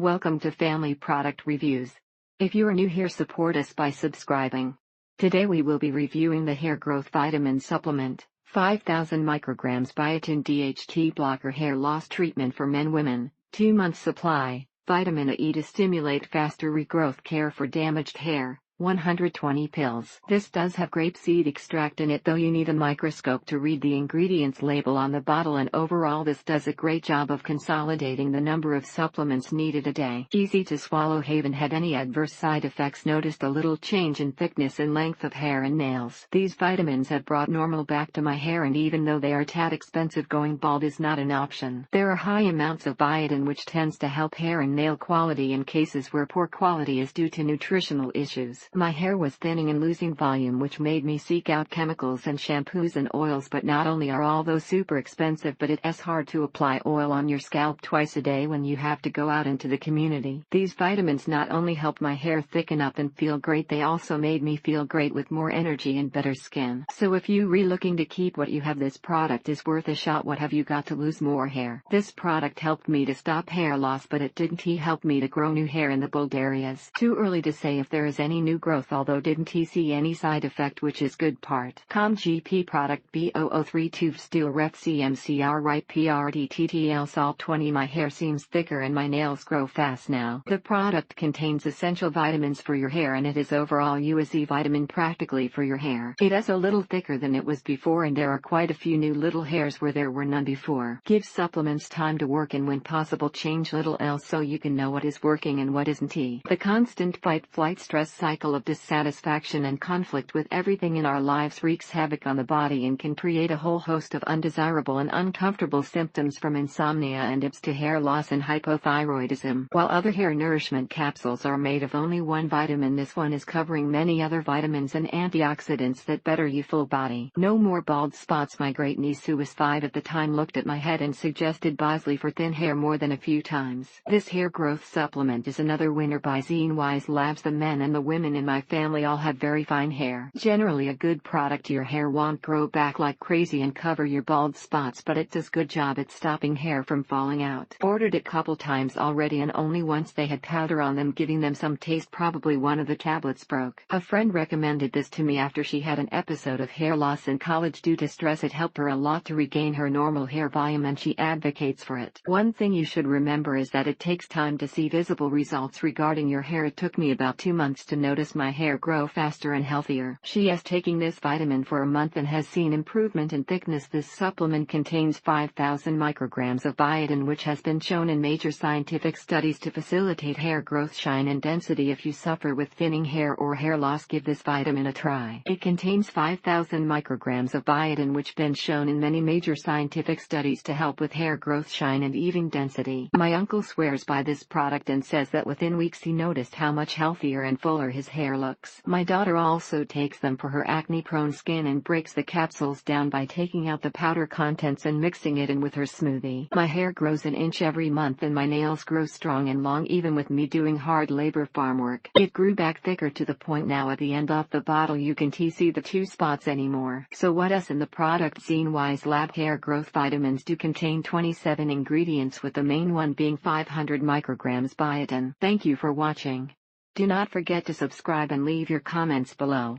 Welcome to Family Product Reviews. If you are new here, support us by subscribing. Today we will be reviewing the Hair Growth Vitamin Supplement, 5,000 micrograms Biotin DHT Blocker Hair Loss Treatment for Men Women, 2-month supply, Vitamin E to stimulate faster regrowth, care for damaged hair, 120 pills. This does have grapeseed extract in it, though you need a microscope to read the ingredients label on the bottle, and overall this does a great job of consolidating the number of supplements needed a day. Easy to swallow. Haven't had any adverse side effects. Noticed a little change in thickness and length of hair and nails. These vitamins have brought normal back to my hair, and even though they are tad expensive, going bald is not an option. There are high amounts of biotin, which tends to help hair and nail quality in cases where poor quality is due to nutritional issues. My hair was thinning and losing volume, which made me seek out chemicals and shampoos and oils, but not only are all those super expensive, but it's hard to apply oil on your scalp twice a day when you have to go out into the community. These vitamins not only helped my hair thicken up and feel great, they also made me feel great with more energy and better skin. So if you re looking to keep what you have, this product is worth a shot. What have you got to lose? More hair. This product helped me to stop hair loss, but it didn't help me to grow new hair in the bald areas. Too early to say if there is any new growth, although didn't see any side effect, which is good part. GP product B0032 steel ref CMCR right PRDTTL salt 20. My hair seems thicker and my nails grow fast now. The product contains essential vitamins for your hair, and it is overall USE vitamin practically for your hair. It is a little thicker than it was before, and there are quite a few new little hairs where there were none before. Give supplements time to work, and when possible change little else so you can know what is working and what isn't. The constant fight-flight stress cycle of dissatisfaction and conflict with everything in our lives wreaks havoc on the body and can create a whole host of undesirable and uncomfortable symptoms, from insomnia and IBS to hair loss and hypothyroidism. While other hair nourishment capsules are made of only one vitamin, this one is covering many other vitamins and antioxidants that better your full body. No more bald spots. My great niece, who was 5 at the time, looked at my head and suggested Bosley for thin hair more than a few times. This hair growth supplement is another winner by Zenwise Labs. The men and the women in my family all have very fine hair. Generally a good product. Your hair won't grow back like crazy and cover your bald spots, but it does good job at stopping hair from falling out. Ordered it couple times already, and only once they had powder on them, giving them some taste. Probably one of the tablets broke. A friend recommended this to me after she had an episode of hair loss in college due to stress. It helped her a lot to regain her normal hair volume, and she advocates for it. One thing you should remember is that it takes time to see visible results regarding your hair. It took me about 2 months to notice my hair grow faster and healthier. She is taking this vitamin for a month and has seen improvement in thickness. This supplement contains 5,000 micrograms of biotin, which has been shown in major scientific studies to facilitate hair growth, shine, and density. If you suffer with thinning hair or hair loss, give this vitamin a try. It contains 5,000 micrograms of biotin, which been shown in many major scientific studies to help with hair growth, shine, and even density. My uncle swears by this product and says that within weeks he noticed how much healthier and fuller his hair looks. My daughter also takes them for her acne-prone skin and breaks the capsules down by taking out the powder contents and mixing it in with her smoothie. My hair grows an inch every month, and my nails grow strong and long even with me doing hard labor farm work. It grew back thicker to the point now at the end of the bottle you can see the 2 spots anymore. So what else in the product? Zenwise Lab hair growth vitamins do contain 27 ingredients, with the main one being 500 micrograms biotin. Thank you for watching. Do not forget to subscribe and leave your comments below.